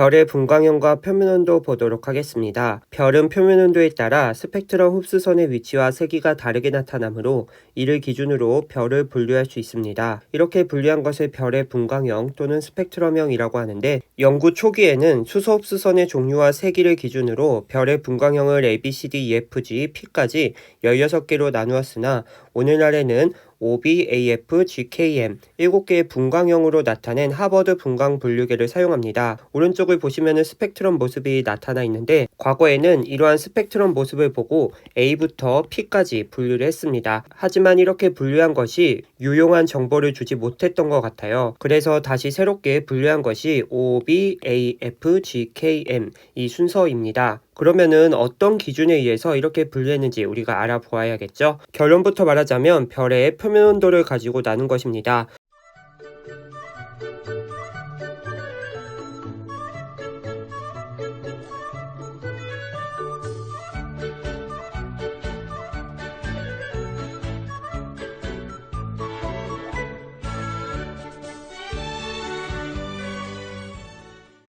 별의 분광형과 표면온도 보도록 하겠습니다. 별은 표면온도에 따라 스펙트럼 흡수선의 위치와 세기가 다르게 나타나므로 이를 기준으로 별을 분류할 수 있습니다. 이렇게 분류한 것을 별의 분광형 또는 스펙트럼형이라고 하는데, 연구 초기에는 수소 흡수선의 종류와 세기를 기준으로 별의 분광형을 A, B, C, D, E, F, G, P까지 16개로 나누었으나 오늘날에는 O, B, A, F, G, K, M 7개의 분광형으로 나타낸 하버드 분광 분류계를 사용합니다. 오른쪽을 보시면 스펙트럼 모습이 나타나 있는데, 과거에는 이러한 스펙트럼 모습을 보고 A부터 P까지 분류를 했습니다. 하지만 이렇게 분류한 것이 유용한 정보를 주지 못했던 것 같아요. 그래서 다시 새롭게 분류한 것이 O, B, A, F, G, K, M 이 순서입니다. 그러면은 어떤 기준에 의해서 이렇게 분류했는지 우리가 알아보아야겠죠. 결론부터 말하자면 별의 표면 온도를 가지고 나눈 것입니다.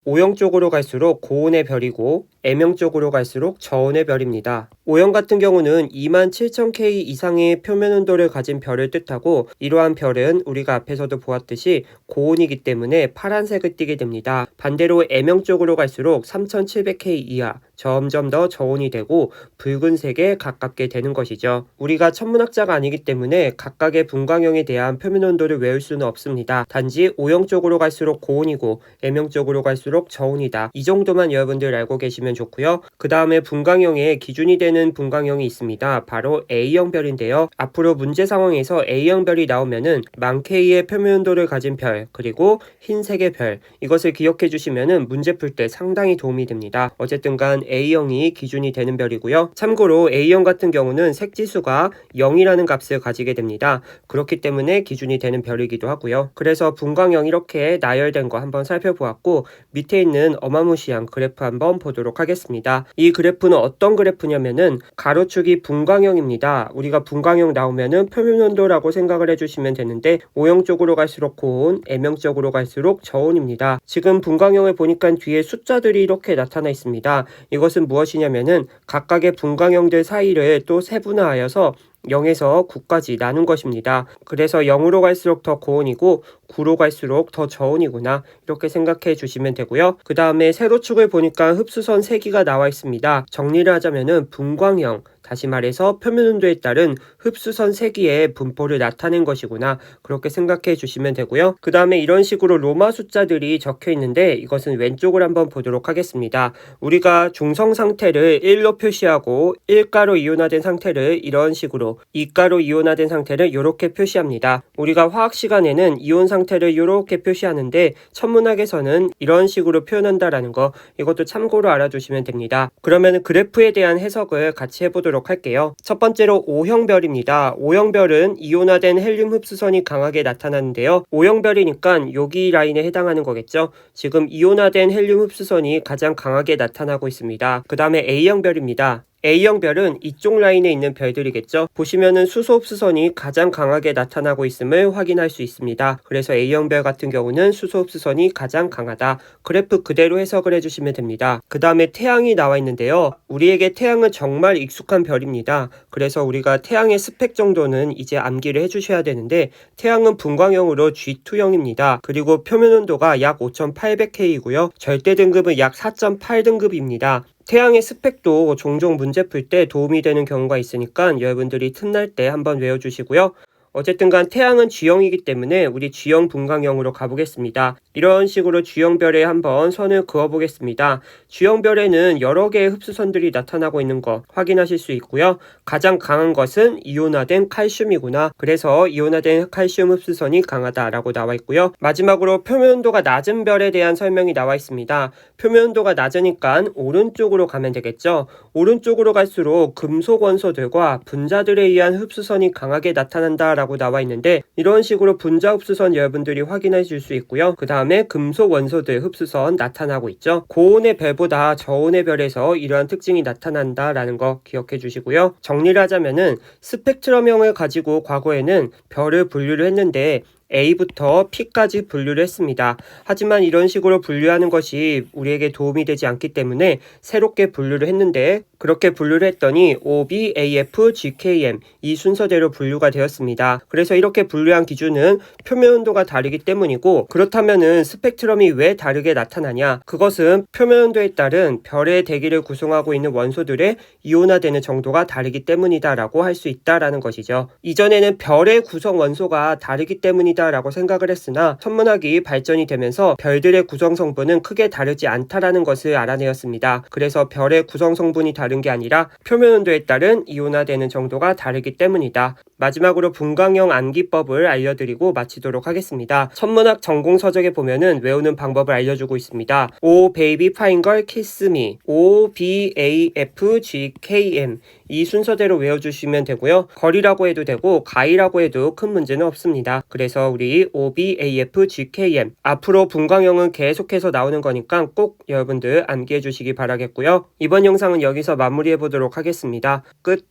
O형 쪽으로 갈수록 고온의 별이고 M형 쪽으로 갈수록 저온의 별입니다. O형 같은 경우는 27,000K 이상의 표면 온도를 가진 별을 뜻하고, 이러한 별은 우리가 앞에서도 보았듯이 고온이기 때문에 파란색을 띠게 됩니다. 반대로 M형 쪽으로 갈수록 3,700K 이하, 점점 더 저온이 되고 붉은색에 가깝게 되는 것이죠. 우리가 천문학자가 아니기 때문에 각각의 분광형에 대한 표면 온도를 외울 수는 없습니다. 단지 O형 쪽으로 갈수록 고온이고 M형 쪽으로 갈수록 저온이다, 이 정도만 여러분들 알고 계시면 좋고요. 그 다음에 분광형의 기준이 되는 분광형이 있습니다. 바로 A형 별인데요. 앞으로 문제 상황에서 A형 별이 나오면은 만K의 표면 온도를 가진 별, 그리고 흰색의 별, 이것을 기억해 주시면은 문제 풀 때 상당히 도움이 됩니다. 어쨌든 간 A형이 기준이 되는 별이고요. 참고로 A형 같은 경우는 색지수가 0이라는 값을 가지게 됩니다. 그렇기 때문에 기준이 되는 별이기도 하고요. 그래서 분광형 이렇게 나열된 거 한번 살펴보았고, 밑에 있는 어마무시한 그래프 한번 보도록 하겠습니다. 이 그래프는 어떤 그래프냐면은 가로축이 분광형입니다. 우리가 분광형 나오면은 표면 온도라고 생각을 해주시면 되는데, O형 쪽으로 갈수록 고온, M형 쪽으로 갈수록 저온입니다. 지금 분광형을 보니까 뒤에 숫자들이 이렇게 나타나 있습니다. 이것은 무엇이냐면은 각각의 분광형들 사이를 또 세분화하여서 0에서 9까지 나눈 것입니다. 그래서 0으로 갈수록 더 고온이고 9로 갈수록 더 저온이구나, 이렇게 생각해 주시면 되고요. 그 다음에 세로축을 보니까 흡수선 세기가 나와 있습니다. 정리를 하자면은 분광형, 다시 말해서 표면 온도에 따른 흡수선 세기의 분포를 나타낸 것이구나, 그렇게 생각해 주시면 되고요. 그 다음에 이런 식으로 로마 숫자들이 적혀 있는데, 이것은 왼쪽을 한번 보도록 하겠습니다. 우리가 중성 상태를 1로 표시하고 1가로 이온화된 상태를 이런 식으로, 2가로 이온화된 상태를 이렇게 표시합니다. 우리가 화학 시간에는 이온 상태를 이렇게 표시하는데, 천문학에서는 이런 식으로 표현한다라는 거, 이것도 참고로 알아두시면 됩니다. 그러면 그래프에 대한 해석을 같이 해보도록 할게요. 첫 번째로 O형 별입니다. O형 별은 이온화된 헬륨 흡수선이 강하게 나타나는데요. O형 별이니까 여기 라인에 해당하는 거겠죠. 지금 이온화된 헬륨 흡수선이 가장 강하게 나타나고 있습니다. 그 다음에 A형 별입니다. A형 별은 이쪽 라인에 있는 별들이겠죠. 보시면은 수소 흡수선이 가장 강하게 나타나고 있음을 확인할 수 있습니다. 그래서 A형 별 같은 경우는 수소 흡수선이 가장 강하다, 그래프 그대로 해석을 해주시면 됩니다. 그 다음에 태양이 나와 있는데요. 우리에게 태양은 정말 익숙한 별입니다. 그래서 우리가 태양의 스펙 정도는 이제 암기를 해주셔야 되는데, 태양은 분광형으로 G2형입니다. 그리고 표면 온도가 약 5800K이고요. 절대 등급은 약 4.8등급입니다. 태양의 스펙도 종종 문제 풀 때 도움이 되는 경우가 있으니까 여러분들이 틈날 때 한번 외워주시고요. 어쨌든 간 태양은 G형이기 때문에 우리 G형 분광형으로 가보겠습니다. 이런 식으로 G형 별에 한번 선을 그어보겠습니다. G형 별에는 여러 개의 흡수선들이 나타나고 있는 거 확인하실 수 있고요. 가장 강한 것은 이온화된 칼슘이구나, 그래서 이온화된 칼슘 흡수선이 강하다라고 나와 있고요. 마지막으로 표면 온도가 낮은 별에 대한 설명이 나와 있습니다. 표면 온도가 낮으니까 오른쪽으로 가면 되겠죠. 오른쪽으로 갈수록 금속 원소들과 분자들에 의한 흡수선이 강하게 나타난다 라고 나와 있는데, 이런 식으로 분자 흡수선 여러분들이 확인해 줄 수 있고요. 그 다음 다음에 금속 원소들 흡수선 나타나고 있죠. 고온의 별보다 저온의 별에서 이러한 특징이 나타난다라는 거 기억해 주시고요. 정리를 하자면은 스펙트럼형을 가지고 과거에는 별을 분류를 했는데 A부터 P까지 분류를 했습니다. 하지만 이런 식으로 분류하는 것이 우리에게 도움이 되지 않기 때문에 새롭게 분류를 했는데, 그렇게 분류를 했더니 O, B, A, F, G, K, M 이 순서대로 분류가 되었습니다. 그래서 이렇게 분류한 기준은 표면 온도가 다르기 때문이고, 그렇다면은 스펙트럼이 왜 다르게 나타나냐? 그것은 표면 온도에 따른 별의 대기를 구성하고 있는 원소들의 이온화되는 정도가 다르기 때문이다라고 할 수 있다라는 것이죠. 이전에는 별의 구성 원소가 다르기 때문이다 라고 생각을 했으나 천문학이 발전이 되면서 별들의 구성 성분은 크게 다르지 않다라는 것을 알아내었습니다. 그래서 별의 구성 성분이 다른 게 아니라 표면 온도에 따른 이온화되는 정도가 다르기 때문이다. 마지막으로 분광형 암기법을 알려드리고 마치도록 하겠습니다. 천문학 전공 서적에 보면은 외우는 방법을 알려주고 있습니다. O baby fine girl kiss me, O B A F G K M 이 순서대로 외워주시면 되고요. 걸이라고 해도 되고 가이라고 해도 큰 문제는 없습니다. 그래서 우리 O, B, A, F, G, K, M 앞으로 분광형은 계속해서 나오는 거니까 꼭 여러분들 암기해 주시기 바라겠고요. 이번 영상은 여기서 마무리해 보도록 하겠습니다. 끝.